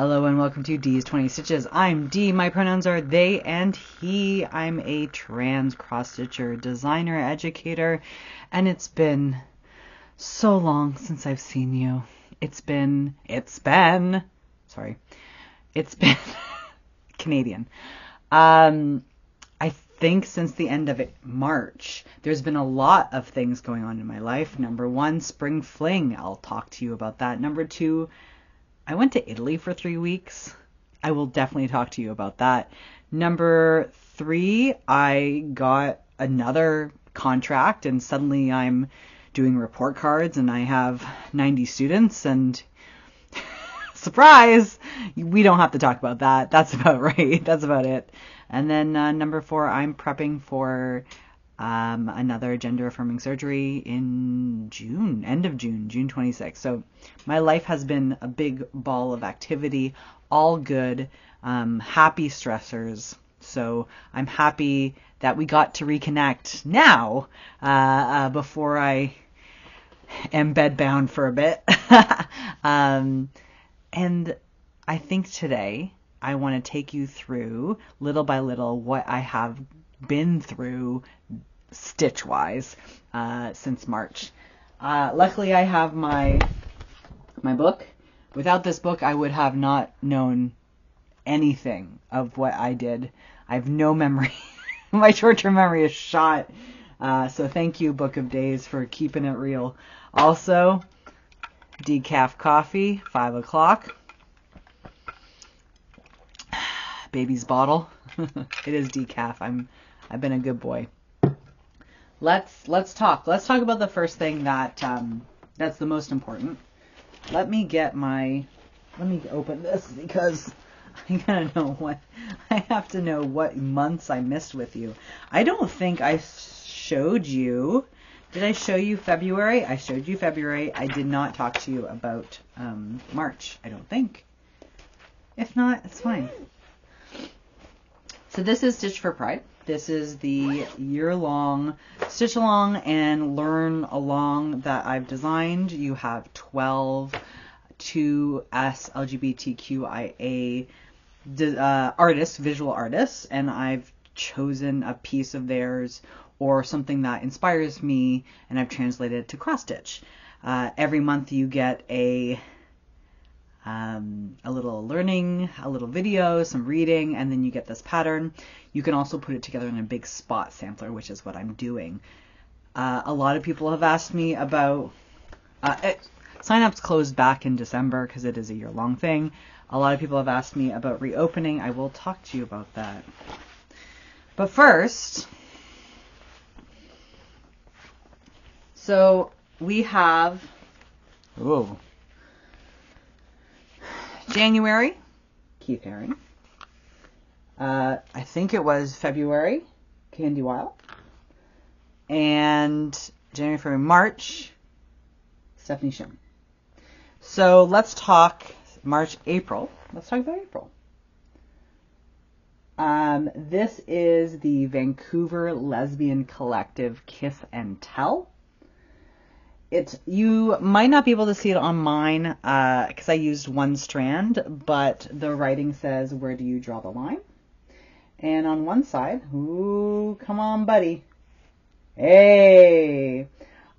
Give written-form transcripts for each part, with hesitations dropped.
Hello and welcome to D's 20 Stitches. I'm D. My pronouns are they and he. I'm a trans cross-stitcher, designer, educator, and it's been so long since I've seen you. It's been Canadian. I think since the end of March, there's been a lot of things going on in my life. Number one, spring fling. I'll talk to you about that. Number two, I went to Italy for 3 weeks. I will definitely talk to you about that. Number three, I got another contract and suddenly I'm doing report cards and I have 90 students and surprise, we don't have to talk about that. That's about right. That's about it. And then number four, I'm prepping for another gender affirming surgery in June, end of June, June 26th. So my life has been a big ball of activity, all good, happy stressors. So I'm happy that we got to reconnect now before I am bedbound for a bit. And I think today I want to take you through little by little what I have been through stitch-wise since March. Luckily, I have my book. Without this book, I would have not known anything of what I did. I have no memory. My short-term memory is shot. So thank you, Book of Days, for keeping it real. Also, decaf coffee, 5 o'clock. Baby's bottle. It is decaf. I've been a good boy. Let's talk. Let's talk about the first thing that's the most important. Let me open this because I have to know what months I missed with you. I don't think I showed you. Did I show you February? I showed you February. I did not talk to you about March, I don't think. If not, it's fine. So this is Stitch for Pride. This is the year-long stitch along and learn along that I've designed. You have 12 2S LGBTQIA artists, visual artists, and I've chosen a piece of theirs or something that inspires me, and I've translated it to cross-stitch. Every month you get a little learning, a little video, some reading, and then you get this pattern. You can also put it together in a big spot sampler, which is what I'm doing. A lot of people have asked me about sign-ups closed back in December because it is a year-long thing. A lot of people have asked me about reopening. I will talk to you about that. But first, so we have January, Keith Haring. I think it was February, Candy Wild. And January, February, March, Stephanie Shim. So let's talk March, April. Let's talk about April. This is the Vancouver lesbian collective Kiss and Tell. You might not be able to see it on mine because I used one strand, but the writing says, "Where do you draw the line?" And on one side, ooh, come on, buddy. Hey!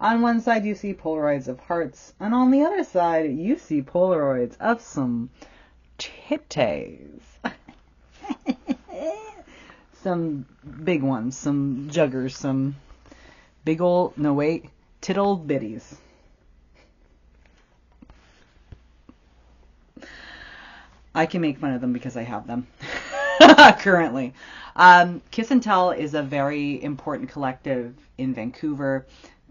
On one side, you see Polaroids of hearts, and on the other side, you see Polaroids of some titties. Some big ones, some juggers, some big old, no wait, tittle bitties. I can make fun of them because I have them currently. Kiss and Tell is a very important collective in Vancouver.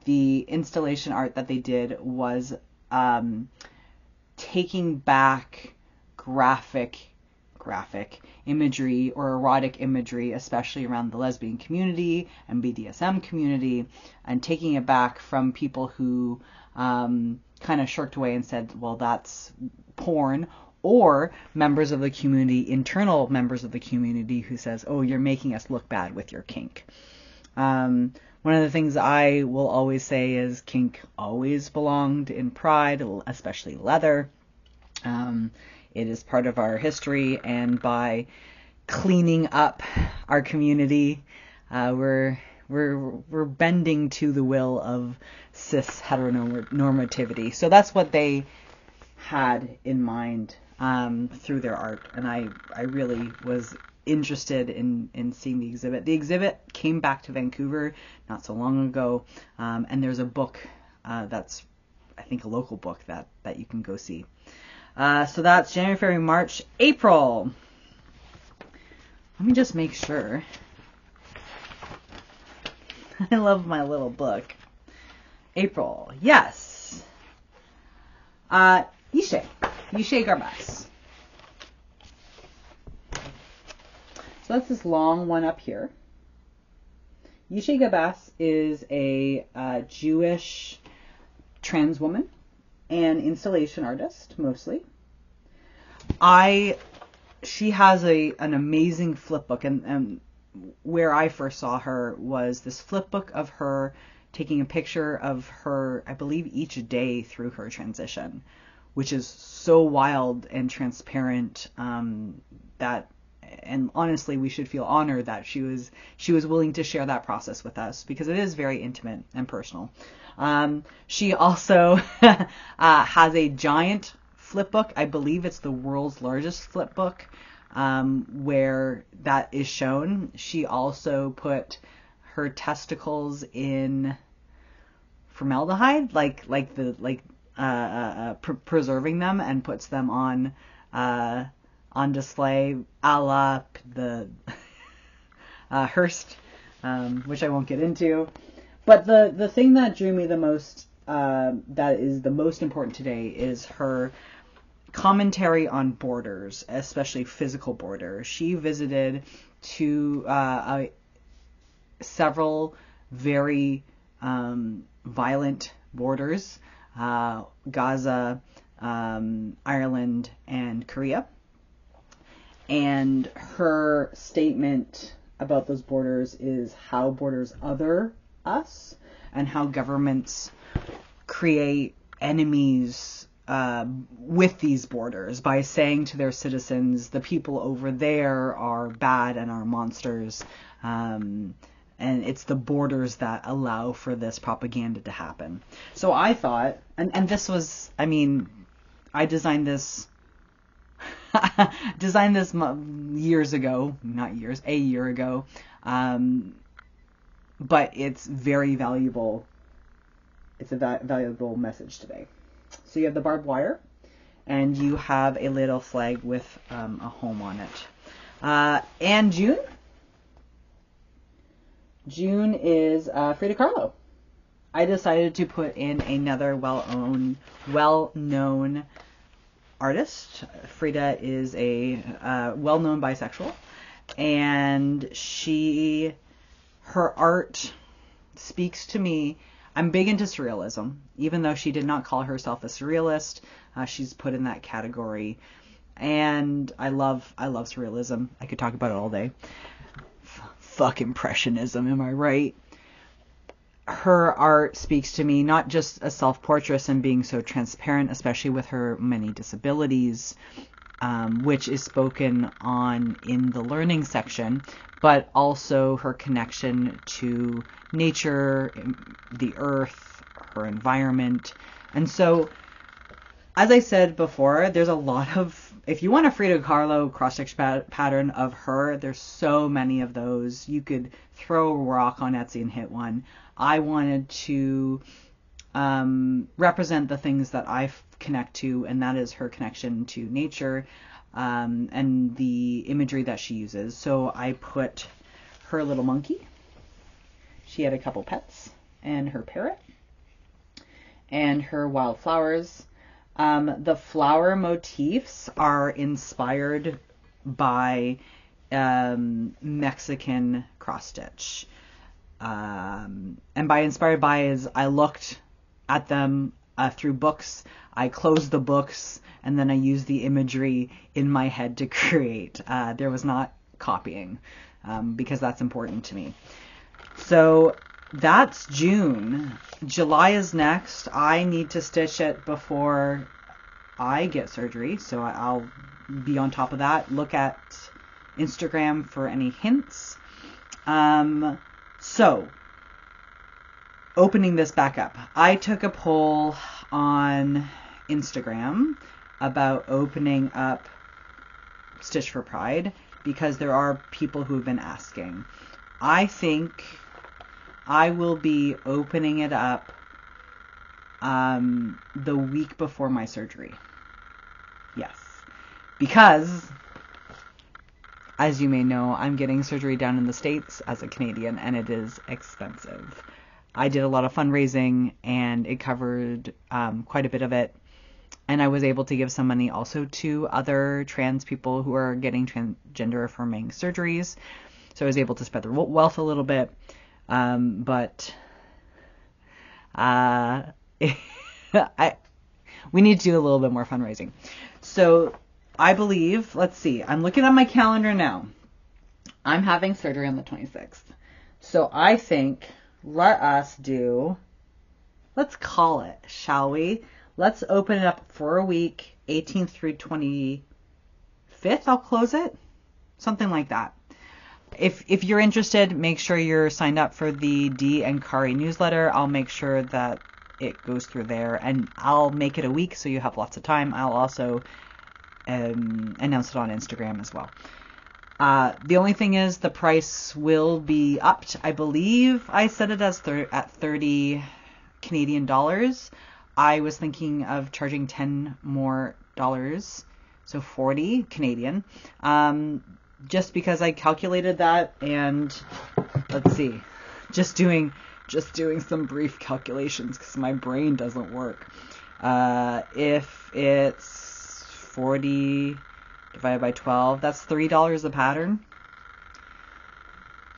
The installation art that they did was taking back graphic imagery or erotic imagery, especially around the lesbian community and BDSM community, and taking it back from people who kind of shirked away and said, well, that's porn, or members of the community, internal members of the community who says, oh, you're making us look bad with your kink. One of the things I will always say is kink always belonged in Pride, especially leather. It is part of our history, and by cleaning up our community, we're bending to the will of cis heteronormativity. So that's what they had in mind through their art, and I really was interested in seeing the exhibit. The exhibit came back to Vancouver not so long ago, and there's a book that's, I think, a local book that you can go see. So that's January, February, March, April. Let me just make sure. I love my little book. April, yes. Yishay Garbasz. So that's this long one up here. Yishay Garbasz is a Jewish trans woman and installation artist, mostly. She has an amazing flip book, and where I first saw her was this flip book of her taking a picture of her, I believe, each day through her transition, which is so wild and transparent that, and honestly, we should feel honored that she was willing to share that process with us, because it is very intimate and personal. She also has a giant flip book. I believe it's the world's largest flip book, where that is shown. She also put her testicles in formaldehyde, preserving them, and puts them on display, a la the Hearst, which I won't get into. But the thing that drew me the most, that is the most important today, is her commentary on borders, especially physical borders. She visited several very violent borders, Gaza, Ireland, and Korea. And her statement about those borders is how borders other us, and how governments create enemies with these borders by saying to their citizens, the people over there are bad and are monsters, and it's the borders that allow for this propaganda to happen. So I thought, and this was, I mean, I designed this years ago, a year ago, but it's very valuable. It's a valuable message today. So you have the barbed wire, and you have a little flag with a home on it. And June is Frida Kahlo. I decided to put in another well-known artist. Frida is a well-known bisexual, and her art speaks to me. I'm big into surrealism, even though she did not call herself a surrealist. She's put in that category, and I love surrealism. I could talk about it all day. Fuck impressionism, am I right? Her art speaks to me, not just a self-portrait and being so transparent, especially with her many disabilities, which is spoken on in the learning section, but also her connection to nature, the earth, her environment. And so, as I said before, there's a lot of, if you want a Frida Kahlo cross-stitch pattern of her, there's so many of those. You could throw a rock on Etsy and hit one. I wanted to represent the things that I connect to, and that is her connection to nature, and the imagery that she uses. So I put her little monkey. She had a couple pets, and her parrot, and her wildflowers. The flower motifs are inspired by Mexican cross-stitch. And by inspired by is I looked at them through books. I closed the books, and then I used the imagery in my head to create. There was not copying, because that's important to me. So that's June. July is next. I need to stitch it before I get surgery, so I'll be on top of that. Look at Instagram for any hints. So, opening this back up. I took a poll on Instagram about opening up Stitch for Pride because there are people who've been asking. I think I will be opening it up the week before my surgery. Yes. Because, as you may know, I'm getting surgery down in the States as a Canadian, and it is expensive. I did a lot of fundraising, and it covered quite a bit of it. And I was able to give some money also to other trans people who are getting transgender affirming surgeries. So I was able to spread the wealth a little bit. We need to do a little bit more fundraising. So I believe, let's see, I'm looking at my calendar now. I'm having surgery on the 26th. So I think let's call it, shall we? Let's open it up for a week, 18th through 25th. I'll close it. Something like that. If you're interested, make sure you're signed up for the Dee and Kari newsletter. I'll make sure that it goes through there, and I'll make it a week so you have lots of time. I'll also announce it on Instagram as well. The only thing is the price will be upped. I believe I set it as at 30 Canadian dollars. I was thinking of charging $10 more, so 40 Canadian. Just because I calculated that, and let's see, just doing some brief calculations because my brain doesn't work. If it's 40 divided by 12, that's $3 a pattern.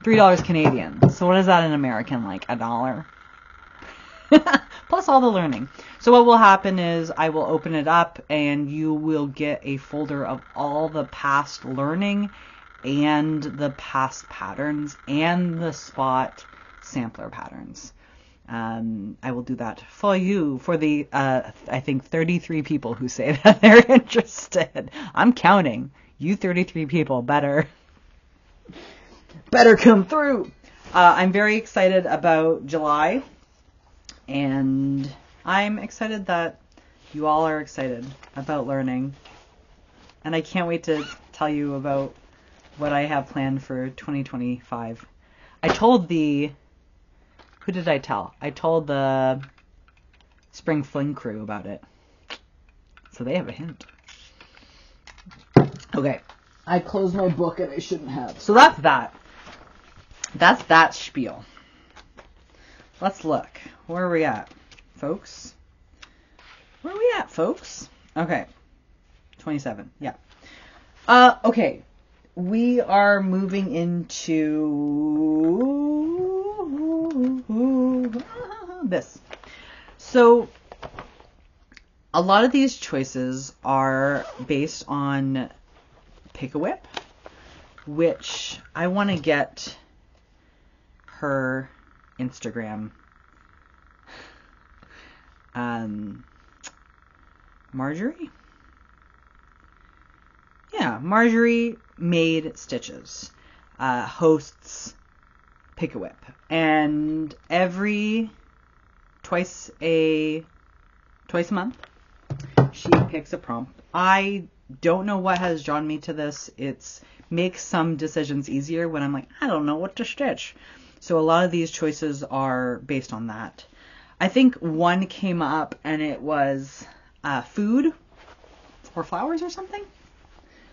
$3 Canadian. So what is that in American? Like $1? Plus all the learning. So what will happen is I will open it up and you will get a folder of all the past learning and the past patterns and the spot sampler patterns. I will do that for you, for the, I think 33 people who say that they're interested. I'm counting. You 33 people better come through. I'm very excited about July, and I'm excited that you all are excited about learning. And I can't wait to tell you about what I have planned for 2025. I told who did I tell? I told the Spring Fling crew about it. So they have a hint. Okay. I closed my book and I shouldn't have. So that's that. That's that spiel. Let's look. Where are we at, folks? Where are we at, folks? Okay. 27. Yeah. Okay. We are moving into this. So a lot of these choices are based on Pick-a-Whip, which I want to get her Instagram. Marjorie? Yeah, Marjorie Made Stitches hosts Pick-a-Whip, and twice a month she picks a prompt. I don't know what has drawn me to this. It's makes some decisions easier when I'm like, I don't know what to stitch. So a lot of these choices are based on that. I think one came up and it was food or flowers or something.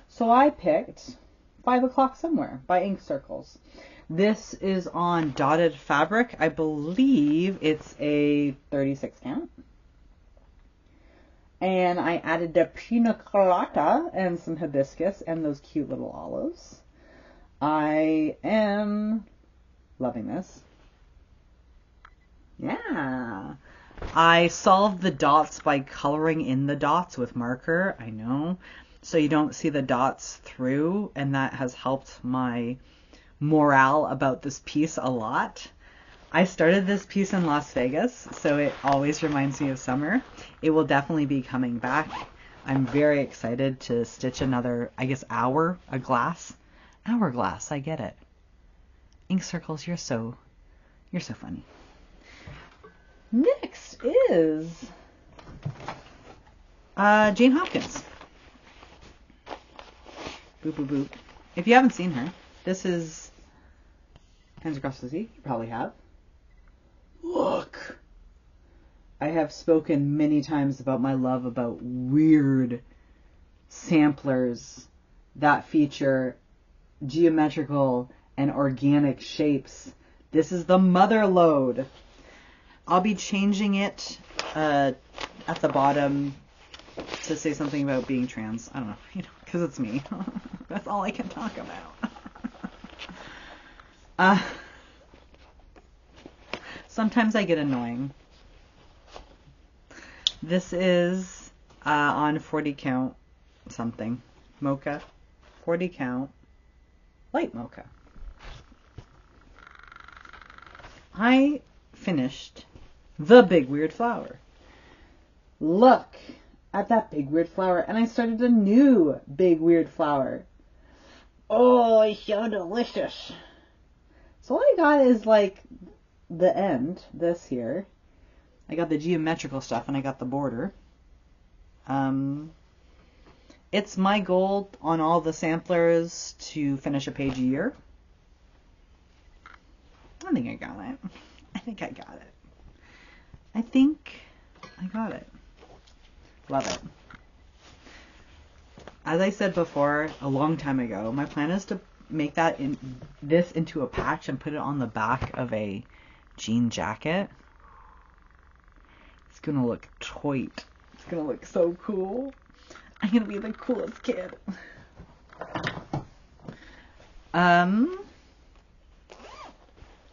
So I picked 5 o'clock somewhere by Ink Circles. This is on dotted fabric. I believe it's a 36 count. And I added the pina colada and some hibiscus and those cute little olives. I am loving this. Yeah. I solved the dots by coloring in the dots with marker. I know. So you don't see the dots through, and that has helped my morale about this piece a lot. I started this piece in Las Vegas, so it always reminds me of summer. It will definitely be coming back. I'm very excited to stitch another, I guess, hourglass. Hourglass, I get it. Ink Circles, you're so funny. Next is Jane Hopkins. Boop, boop, boop. If you haven't seen her, this is Hands Across the Sea. You probably have. Look! I have spoken many times about my love about weird samplers that feature geometrical and organic shapes. This is the mother lode. I'll be changing it at the bottom to say something about being trans. I don't know, because it's me. That's all I can talk about. Sometimes I get annoying. This is on 40 count something. Mocha. 40 count. Light mocha. I finished the big weird flower. Look at that big weird flower. And I started a new big weird flower. Oh, it's so delicious. So all I got is like the end, this here. I got the geometrical stuff and I got the border. It's my goal on all the samplers to finish a page a year. I think I got it. Love it. As I said before, a long time ago, my plan is to make this into a patch and put it on the back of a jean jacket. It's gonna look toit. It's gonna look so cool. I'm gonna be the coolest kid. Let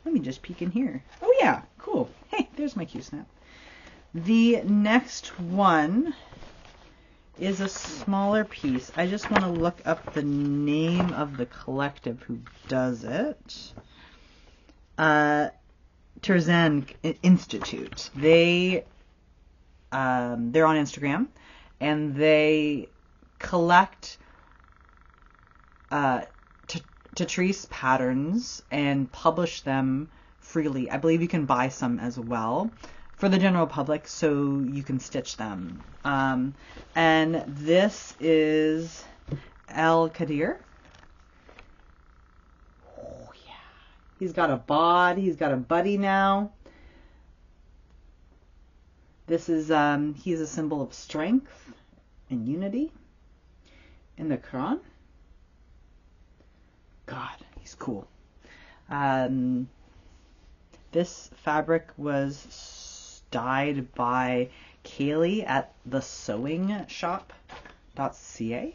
me just peek in here. Oh yeah, cool. Hey, there's my Q-snap. The next one is a smaller piece. I just want to look up the name of the collective who does it. Terzan Institute. They're on Instagram, and they collect Tetris patterns and publish them freely. I believe you can buy some as well for the general public, so you can stitch them. And this is El Kadir. Oh yeah, he's got a bod. He's got a buddy now. This is he's a symbol of strength and unity in the Quran. God, he's cool. This fabric was dyed by Kaylee at the sewing shop.ca.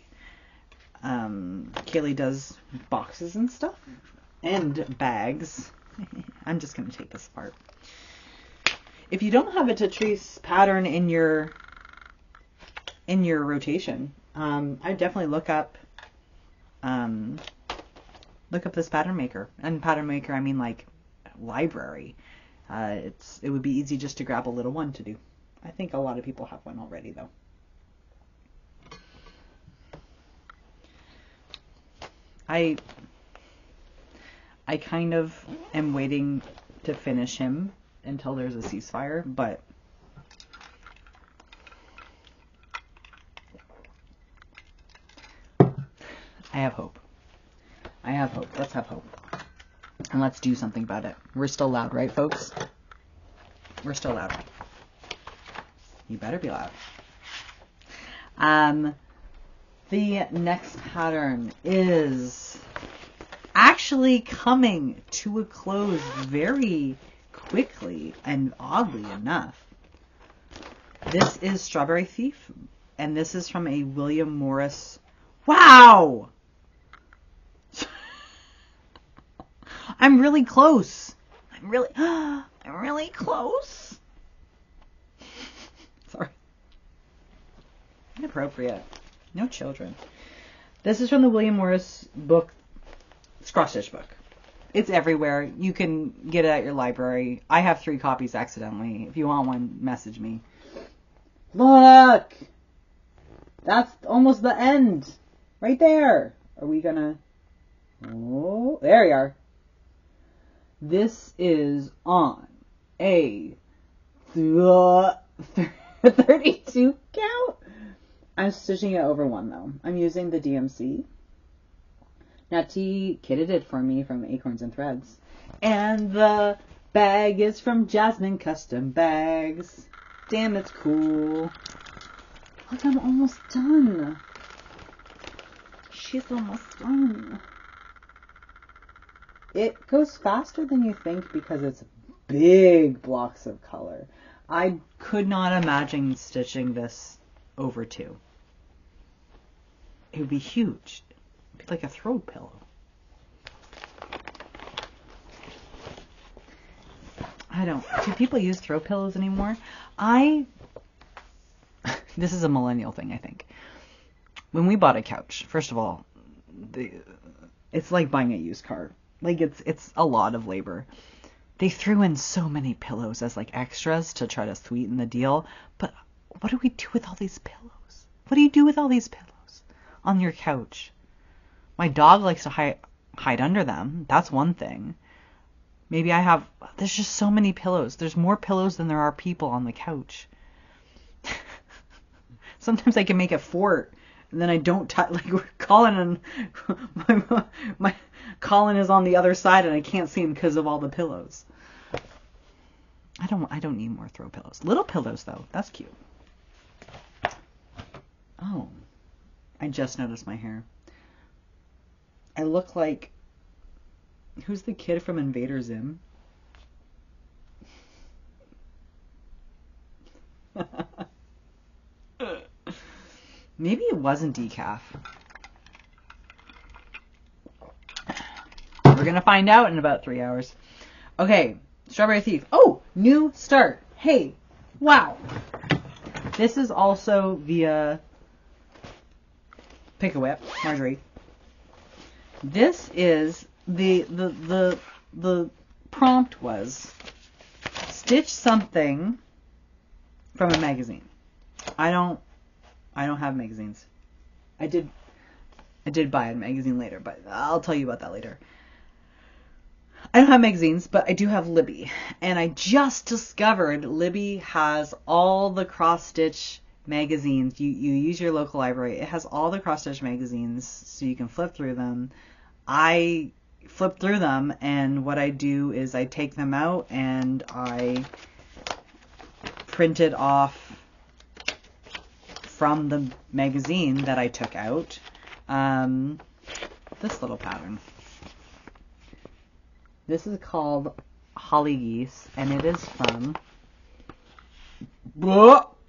Kaylee does boxes and stuff and bags. I'm just going to take this apart. If you don't have a Tetris pattern in your rotation, I definitely look up this pattern maker. And pattern maker, I mean like library. It would be easy just to grab a little one to do. I think a lot of people have one already though. I kind of am waiting to finish him until there's a ceasefire, but I have hope. Let's have hope. And let's do something about it. We're still loud, right, folks? We're still loud. You better be loud. The next pattern is actually coming to a close very quickly and oddly enough. This is Strawberry Thief, and this is from a William Morris. Wow! I'm really close. I'm really close. Sorry. Inappropriate. No children. This is from the William Morris book, Crossstitch book. It's everywhere. You can get it at your library. I have 3 copies accidentally. If you want one, message me. Look! That's almost the end. Right there. Are we gonna... Oh, there we are. This is on a 32 count. I'm stitching it over 1 though. I'm using the DMC. Natty kitted it for me from Acorns and Threads. And the bag is from Jasmine Custom Bags. Damn, it's cool. Look, I'm almost done. She's almost done. It goes faster than you think because it's big blocks of color. I could not imagine stitching this over 2. It would be huge. It'd be like a throw pillow. Do people use throw pillows anymore? This is a millennial thing, I think. When we bought a couch, first of all, it's like buying a used car. Like, it's a lot of labor. They threw in so many pillows as like extras to try to sweeten the deal. But what do we do with all these pillows? What do you do with all these pillows on your couch? My dog likes to hide under them. That's one thing. Maybe there's just so many pillows. There's more pillows than there are people on the couch. Sometimes I can make a fort, and then I don't like Colin and my Colin is on the other side, and I can't see him because of all the pillows. I don't need more throw pillows. Little pillows though, that's cute. Oh, I just noticed my hair. I look like, who's the kid from Invader Zim? Maybe it wasn't decaf. We're going to find out in about 3 hours. Okay, Strawberry Thief. Oh, new start. Hey, wow. This is also via Pick-a-Whip, Marjorie. This is the prompt was stitch something from a magazine. I don't have magazines. I did buy a magazine later, but I'll tell you about that later. I don't have magazines, but I do have Libby. And I just discovered Libby has all the cross-stitch magazines. You use your local library. It has all the cross-stitch magazines, so you can flip through them. I flip through them, and what I do is I take them out and I print it off from the magazine that I took out. This little pattern. This is called Holly Geese, and it is from...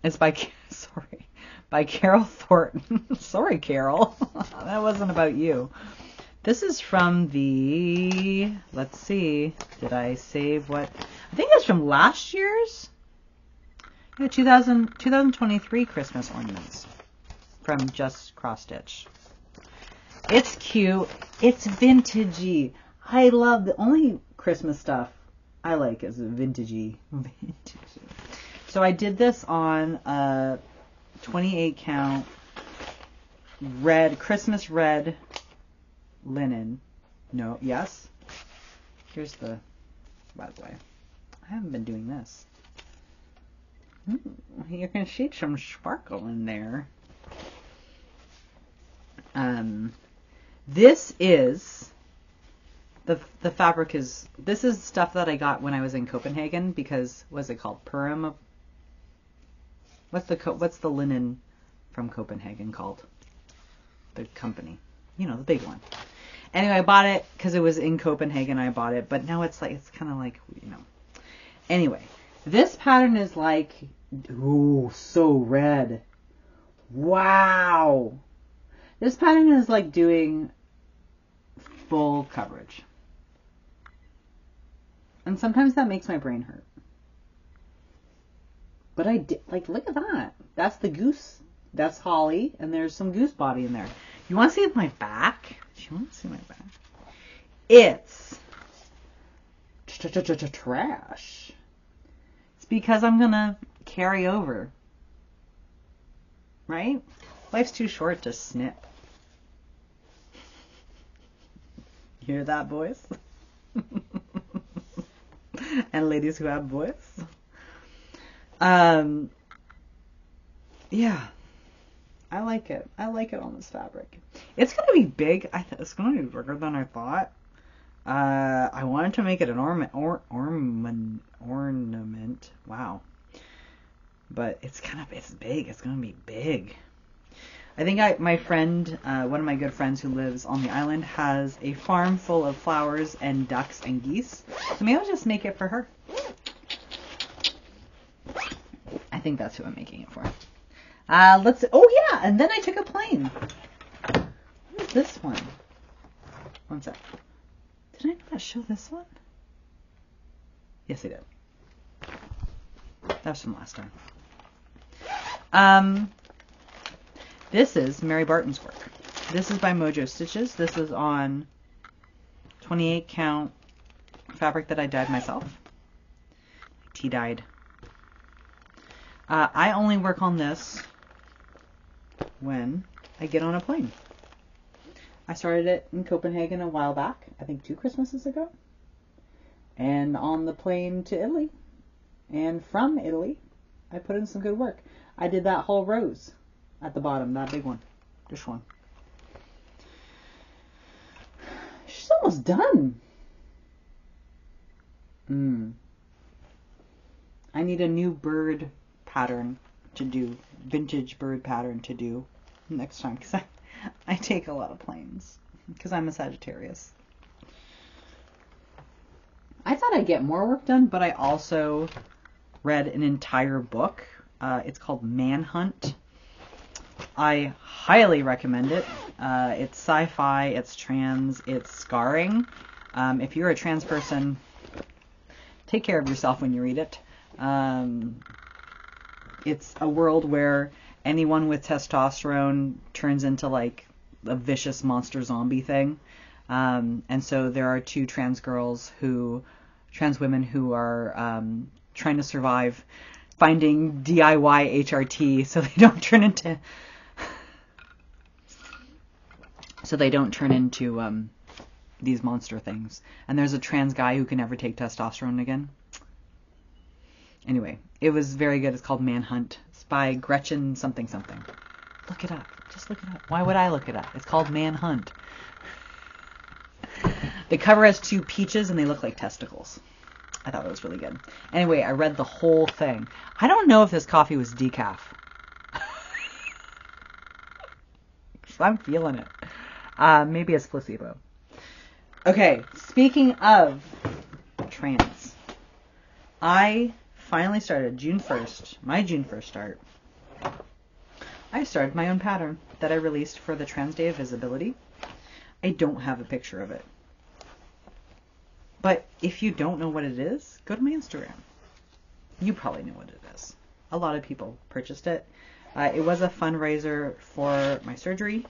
It's by Carol Thornton. Sorry, Carol. That wasn't about you. This is from the... Let's see. Did I save what... I think it's from last year's... Yeah, 2023 Christmas ornaments from Just Cross Stitch. It's cute. It's vintagey. I love the only Christmas stuff I like is vintagey. So I did this on a 28 count red, Christmas red linen. No, yes. Here's the, by the way, I haven't been doing this. You can see some sparkle in there. This is the fabric is, this is stuff that I got when I was in Copenhagen because, what's it called? Purim? What's the linen from Copenhagen called? The company. You know, the big one. Anyway, I bought it because it was in Copenhagen. I bought it, but now it's like, it's kind of like, you know. Anyway, this pattern is like, ooh, so red. Wow. This pattern is like doing full coverage. And sometimes that makes my brain hurt. But I did, like, look at that. That's the goose. That's Holly. And there's some goose body in there. You want to see my back? Do you want to see my back? It's trash. It's because I'm going to carry over. Right? Life's too short to snip. Hear that, boys? And ladies who have boys. Yeah. I like it. I like it on this fabric. It's going to be big. It's going to be bigger than I thought. I wanted to make it an ornament. Wow. But it's big. It's going to be big. I think my friend, one of my good friends who lives on the island, has a farm full of flowers and ducks and geese. So maybe I'll just make it for her. I think that's who I'm making it for. Oh yeah, and then I took a plane. What is this one? One sec. Did I not show this one? Yes, I did. That was from last time. This is Mary Barton's work. This is by Mojo Stitches. This is on 28 count fabric that I dyed myself. Tea dyed. I only work on this when I get on a plane. I started it in Copenhagen a while back, I think 2 Christmases ago. And on the plane to Italy. And from Italy, I put in some good work. I did that whole rose at the bottom, that big one. This one. She's almost done. I need a new bird pattern to do, vintage bird pattern to do next time, because I take a lot of planes, because I'm a Sagittarius. I thought I'd get more work done, but I also read an entire book. It's called Manhunt. I highly recommend it. It's sci-fi, it's trans, it's scarring. If you're a trans person, take care of yourself when you read it. It's a world where anyone with testosterone turns into like a vicious monster zombie thing. And so there are 2 trans women who are trying to survive finding DIY HRT so they don't turn into these monster things. And there's a trans guy who can never take testosterone again. Anyway, it was very good. It's called Manhunt. It's by Gretchen something something. Look it up. Just look it up. Why would I look it up? It's called Manhunt. The cover has 2 peaches and they look like testicles. I thought it was really good. Anyway, I read the whole thing. I don't know if this coffee was decaf. I'm feeling it. Maybe it's placebo. Okay, speaking of trans, I finally started June 1st, my June 1st start. I started my own pattern that I released for the Trans Day of Visibility. I don't have a picture of it. But if you don't know what it is, go to my Instagram. You probably know what it is. A lot of people purchased it. It was a fundraiser for my surgery.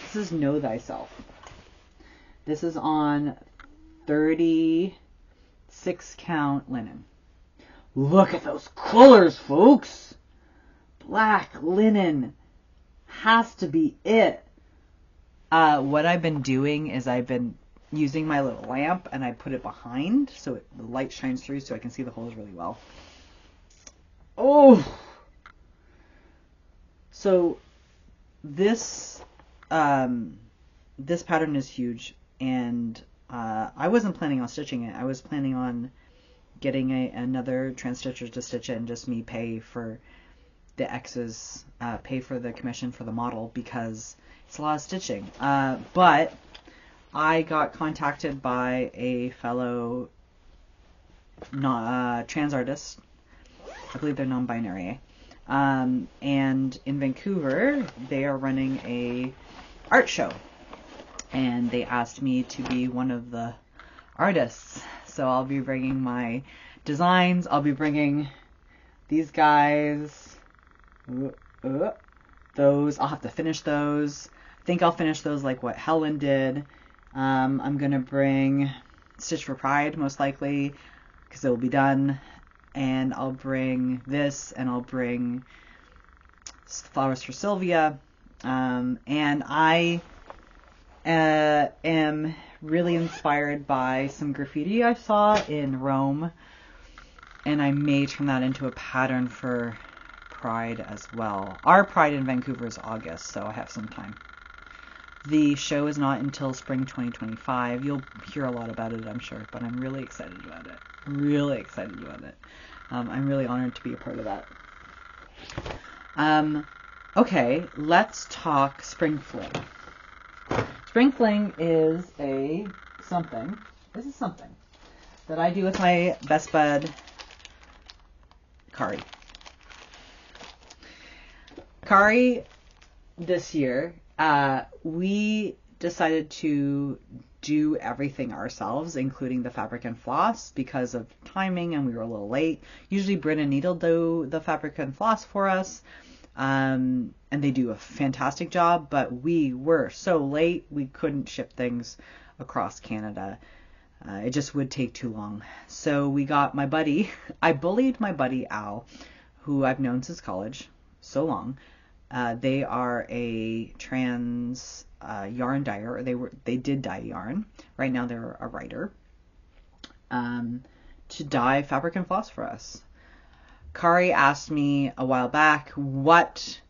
This is Know Thyself. This is on 36 count linen. Look at those colors, folks. Black linen has to be it. What I've been doing is I've been using my little lamp and I put it behind so the light shines through so I can see the holes really well. Oh! So this pattern is huge, and I wasn't planning on stitching it. I was planning on getting another trans stitcher to stitch it and just me pay for the X's, pay for the commission for the model, because it's a lot of stitching. But I got contacted by a fellow trans artist. I believe they're non-binary. And in Vancouver, they are running a art show. And they asked me to be one of the artists. So I'll be bringing my designs. I'll be bringing these guys. Those. I'll have to finish those. I think I'll finish those like what Helen did. I'm going to bring Stitch for Pride, most likely, because it will be done. And I'll bring this, and I'll bring Flowers for Sylvia. And I am really inspired by some graffiti I saw in Rome, and I may turn that into a pattern for Pride as well. Our Pride in Vancouver is August, so I have some time. The show is not until spring 2025. You'll hear a lot about it, I'm sure, but I'm really excited about it. Really excited about it. I'm really honored to be a part of that. Okay, let's talk Spring Fling. Spring Fling is something. This is something that I do with my best bud, Kari. Kari, this year, we decided to do everything ourselves, including the fabric and floss, because of timing, and we were a little late. Usually Bryn and Needle do the fabric and floss for us, and they do a fantastic job, but we were so late we couldn't ship things across Canada. It just would take too long. So we got my buddy, I bullied my buddy Al, who I've known since college, so long. They are a trans yarn dyer. They did dye yarn. Right now they're a writer. To dye fabric and floss for us. Kari asked me a while back, what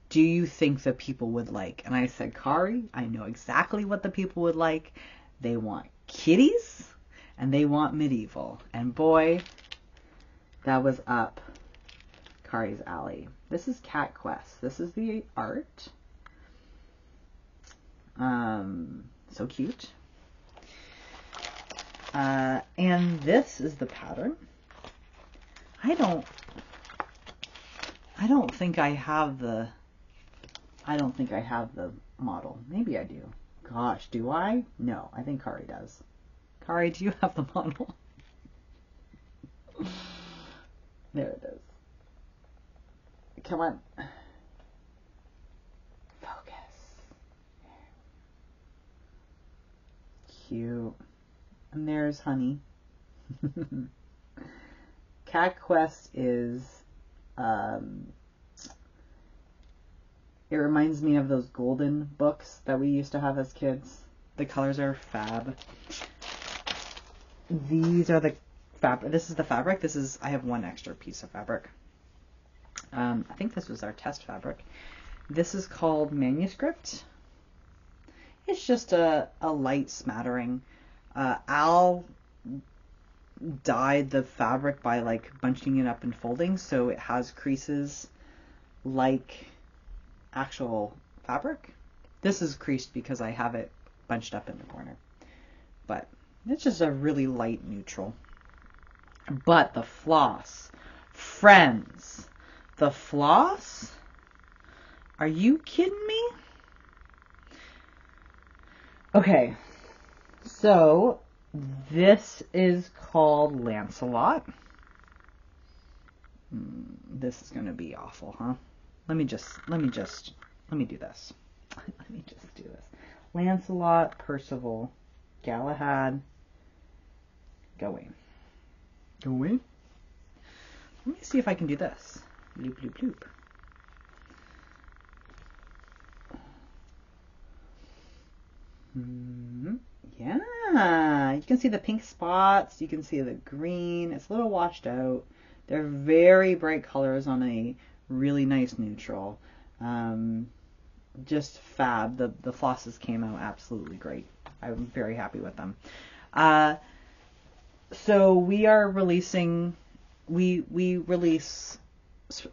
do you think the people would like? And I said, Kari, I know exactly what the people would like. They want kitties and they want medieval. And boy, that was up Kari's alley. This is Cat Quest. This is the art. So cute. And this is the pattern. I don't think I have the model. Maybe I do. Gosh, do I? No, I think Kari does. Kari, do you have the model? There it is. Come on. Focus. Cute. And there's Honey. Cat Quest is, it reminds me of those golden books that we used to have as kids. The colors are fab. These are the fabric. This is the fabric. I have one extra piece of fabric. I think this was our test fabric. This is called Manuscript. It's just a light smattering. Al dyed the fabric by like bunching it up and folding, so it has creases like actual fabric. This is creased because I have it bunched up in the corner, but it's just a really light neutral. But the floss, friends, the floss, are you kidding me? Okay, so this is called Lancelot. This is going to be awful, huh? Let me do this. Let me just do this. Lancelot, Percival, Galahad, Gawain. Gawain? Let me see if I can do this. Bloop, bloop, bloop. Yeah, you can see the pink spots. You can see the green. It's a little washed out. They're very bright colors on a really nice neutral. Just fab. The flosses came out absolutely great. I'm very happy with them. So we are releasing. We release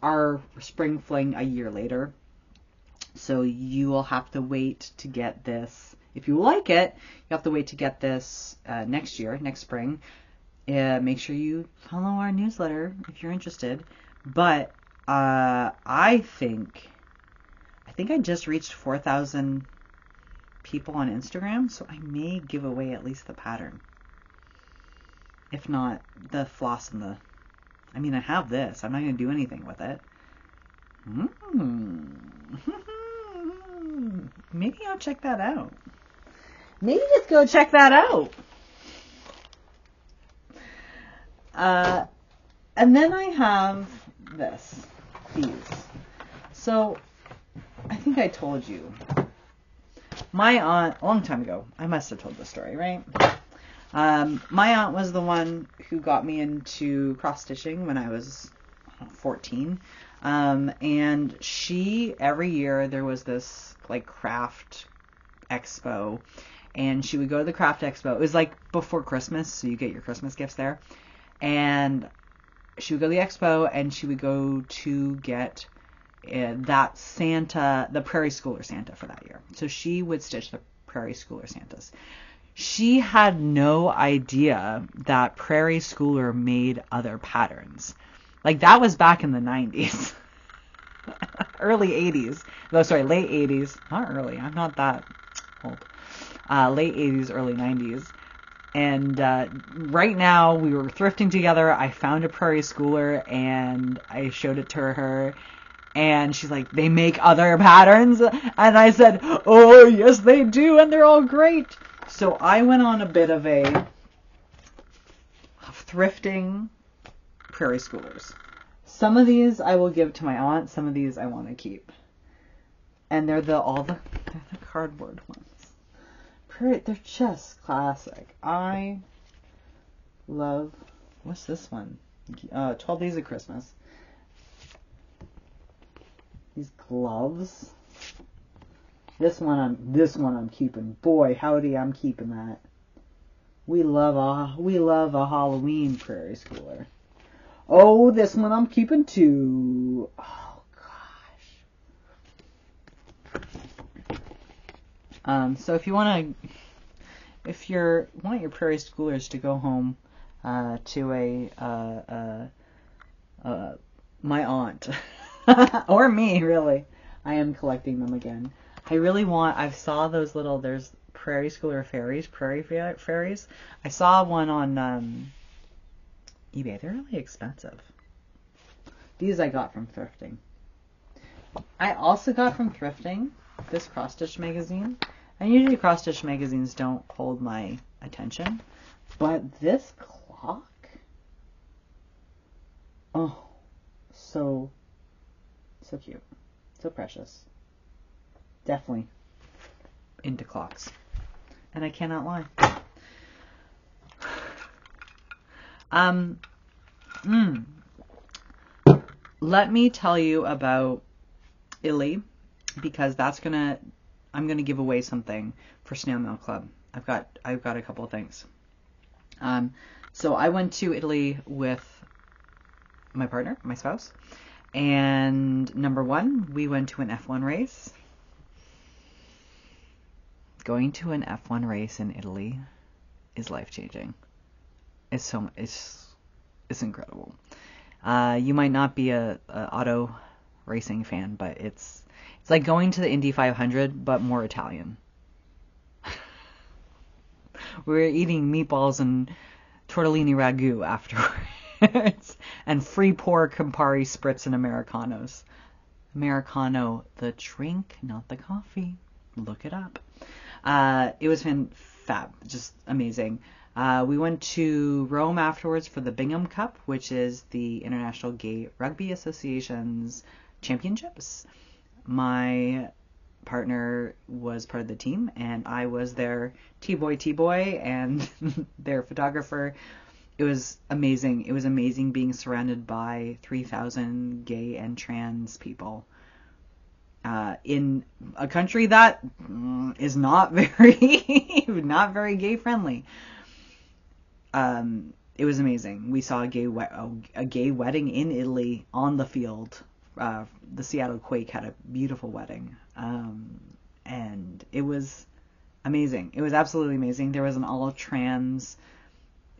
our Spring Fling a year later. So you will have to wait to get this. If you like it, you have to wait to get this next year, next spring. Make sure you follow our newsletter if you're interested. But I think I just reached 4,000 people on Instagram, so I may give away at least the pattern. If not, the floss and the... I mean, I have this. I'm not going to do anything with it. Maybe I'll check that out. Maybe just go check that out. And then I have these. So I think I told you. My aunt, a long time ago, I must have told the story, right? My aunt was the one who got me into cross-stitching when I was 14. And she, every year, there was this, like, craft expo. And she would go to the craft expo. It was, like, before Christmas, so you get your Christmas gifts there. And she would go to the expo, and she would go to get that Santa, the Prairie Schooler Santa for that year. So she would stitch the Prairie Schooler Santas. She had no idea that Prairie Schooler made other patterns. Like, that was back in the 90s. Early 80s. No, sorry, late 80s. Not early. I'm not that old. Late 80s, early 90s. And right now, we were thrifting together. I found a Prairie Schooler, and I showed it to her. And she's like, they make other patterns? And I said, oh, yes, they do, and they're all great. So I went on a bit of a thrifting Prairie Schoolers. Some of these I will give to my aunt. Some of these I want to keep. And they're the cardboard ones. They're just classic. I love, what's this one? 12 Days of Christmas. These gloves. This one I'm keeping. Boy, howdy, I'm keeping that. We love a Halloween Prairie Schooler. Oh, this one I'm keeping too. Oh gosh. So if you want your Prairie Schoolers to go home to my aunt or me, really, I am collecting them again. I saw those there's Prairie Schooler fairies, prairie fairies. I saw one on eBay. They're really expensive. These I got from thrifting. I also got from thrifting this Crossstitch magazine. And usually Crossstitch magazines don't hold my attention. But this clock? Oh, so cute. So precious. Definitely into clocks. And I cannot lie. Let me tell you about Italy, because I'm gonna give away something for Snail Mail Club. I've got a couple of things. So I went to Italy with my partner, my spouse, and number one, we went to an F1 race. Going to an F1 race in Italy is life-changing. It's incredible. You might not be a auto racing fan, but it's like going to the Indy 500, but more Italian. We were eating meatballs and tortellini ragu afterwards, and free pour Campari spritz and Americanos. Americano, the drink, not the coffee. Look it up. It was fab, just amazing. We went to Rome afterwards for the Bingham Cup, which is the International Gay Rugby Association's championships. My partner was part of the team, and I was their T-boy, and their photographer. It was amazing. It was amazing being surrounded by 3,000 gay and trans people. In a country that is not very gay friendly. It was amazing. We saw a gay wedding in Italy on the field. The Seattle Quake had a beautiful wedding. And it was amazing. It was absolutely amazing. There was an all-trans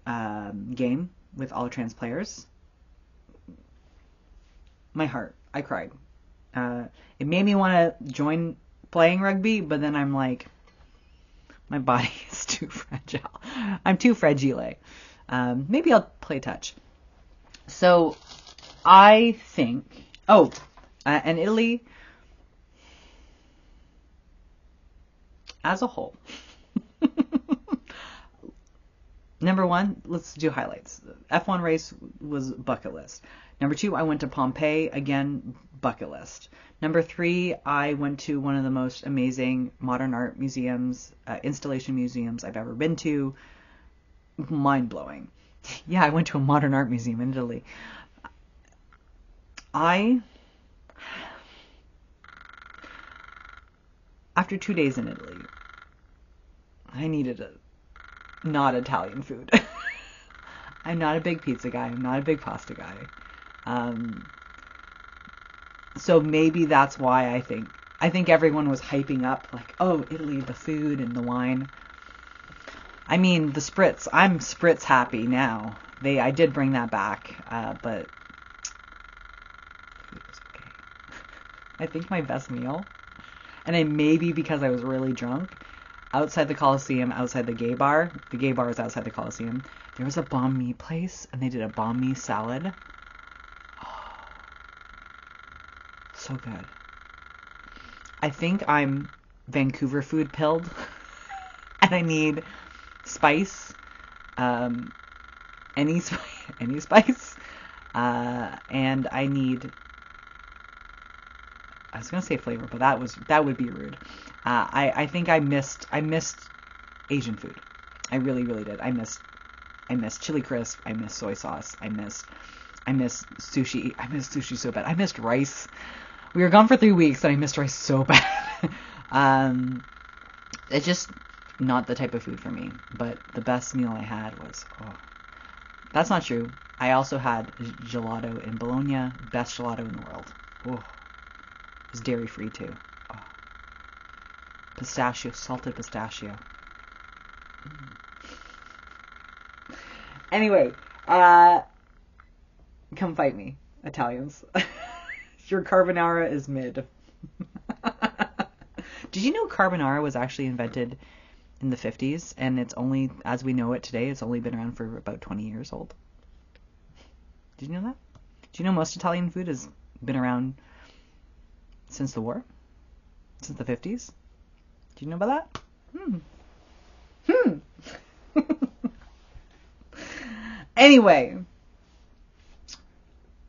game with all-trans players. My heart. I cried. It made me want to join playing rugby, but then I'm like, my body is too fragile. I'm too fragile. Maybe I'll play touch. So I think, and Italy as a whole. Number one, let's do highlights. F1 race was bucket list. Number two, I went to Pompeii. Again, bucket list. Number 3, I went to one of the most amazing modern art museums, installation museums I've ever been to. Mind-blowing. Yeah, I went to a modern art museum in Italy. After 2 days in Italy, I needed not Italian food. I'm not a big pizza guy. I'm not a big pasta guy. So maybe that's why I think everyone was hyping up like, oh, Italy, the food and the wine. I mean, the spritz. I'm spritz happy now. I did bring that back, but food was okay. I think my best meal, and it may be because I was really drunk, outside the Coliseum, outside the gay bar is outside the Coliseum, there was a banh mi place, and they did a banh mi salad. Oh, so good. I think I'm Vancouver food pilled, and I need spice, any spice, and I need, I was gonna say flavor, but that would be rude. I think I missed Asian food. I really, really did. I missed chili crisp. I missed soy sauce. I missed sushi. I missed sushi so bad. I missed rice. We were gone for 3 weeks, and I missed rice so bad. It's just not the type of food for me. But the best meal I had was, that's not true. I also had gelato in Bologna, best gelato in the world. Oh, it was dairy free too. Oh. Pistachio, salted pistachio. Anyway, come fight me, Italians. Your carbonara is mid. Did you know carbonara was actually invented in the 50s, and it's only, as we know it today, it's only been around for about 20 years old? Did you know that? Do you know most Italian food has been around since the war? Since the 50s? Do you know about that? Anyway,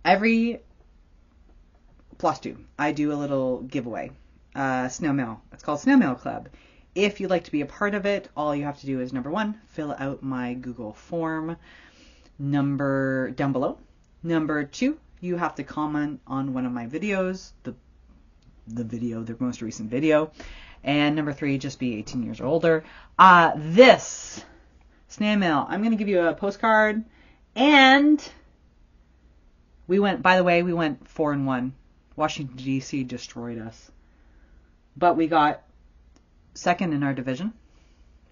every Flosstube, I do a little giveaway. Snail mail. It's called Snail Mail Club. If you'd like to be a part of it, all you have to do is, number 1, fill out my Google form down below. Number 2, you have to comment on one of my videos, the most recent video. And number 3, just be 18 years or older. This snail mail, I'm going to give you a postcard. And we went 4-1. Washington, D.C. destroyed us. But we got second in our division,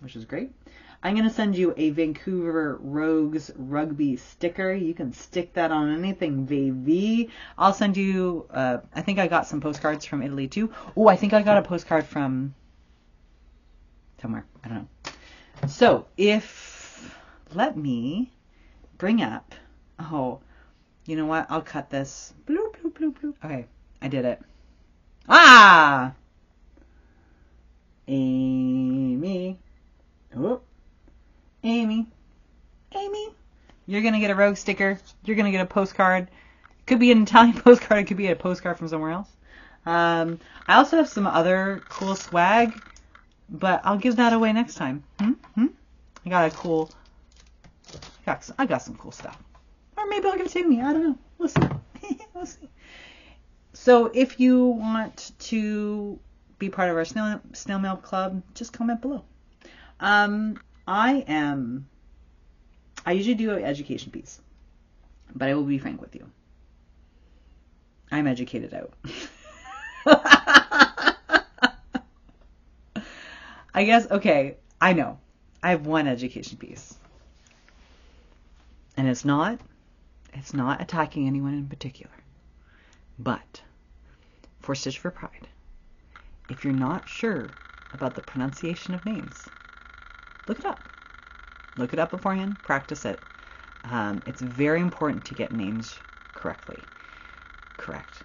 which is great. I'm going to send you a Vancouver Rogues rugby sticker. You can stick that on anything, baby. I'll send you, I think I got some postcards from Italy too. Oh, I think I got a postcard from somewhere. I don't know. So, let me bring up, you know what? I'll cut this. Bloop, bloop, bloop, bloop. Okay, I did it. Amy. Oh. Amy, you're going to get a rogue sticker. You're going to get a postcard. It could be an Italian postcard. It could be a postcard from somewhere else. I also have some other cool swag, but I'll give that away next time. I got some cool stuff. Or maybe I'll give it to Amy. I don't know. We'll see. We'll see. So if you want to be part of our snail mail club, just comment below. I usually do an education piece, but I will be frank with you. I'm educated out. I guess, okay, I know. I have one education piece. And it's not attacking anyone in particular. But, for Stitch for Pride, if you're not sure about the pronunciation of names, look it up. Look it up beforehand. Practice it. It's very important to get names correctly. Correct.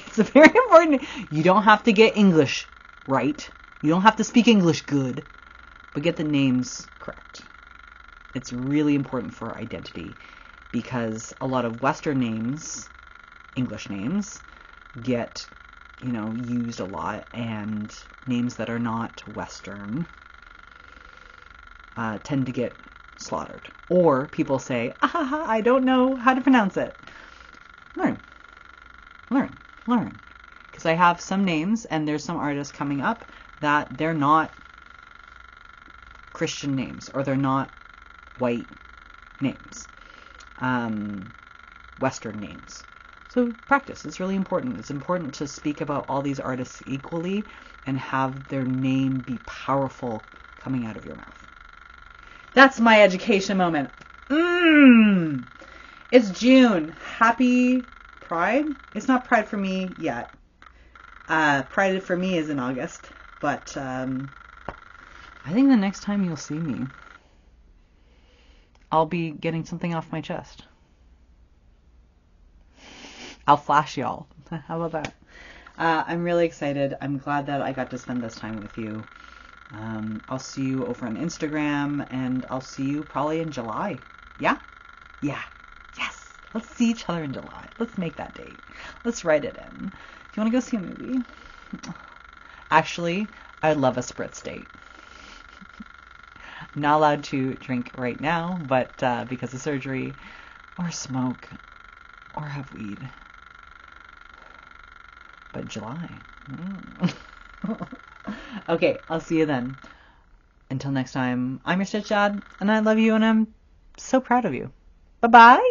It's very important. You don't have to get English right. You don't have to speak English good, but get the names correct. It's really important for identity because a lot of Western names English names get, used a lot, and names that are not Western tend to get slaughtered. Or people say, I don't know how to pronounce it. Learn. Because I have some names, and there's some artists coming up that they're not Christian names, or they're not white names, Western names. So practice is really important. It's important to speak about all these artists equally and have their name be powerful coming out of your mouth. That's my education moment. It's June. Happy Pride. It's not Pride for me yet. Pride for me is in August, but I think the next time you'll see me, I'll be getting something off my chest. I'll flash y'all. How about that? I'm really excited. I'm glad that I got to spend this time with you. I'll see you over on Instagram, and I'll see you probably in July. Yeah? Yeah. Yes. Let's see each other in July. Let's make that date. Let's write it in. Do you want to go see a movie? Actually, I'd love a spritz date. I'm not allowed to drink right now, but because of surgery, or smoke, or have weed. But July. Okay, I'll see you then. Until next time, I'm your Stitch Dad, and I love you, and I'm so proud of you. Bye-bye!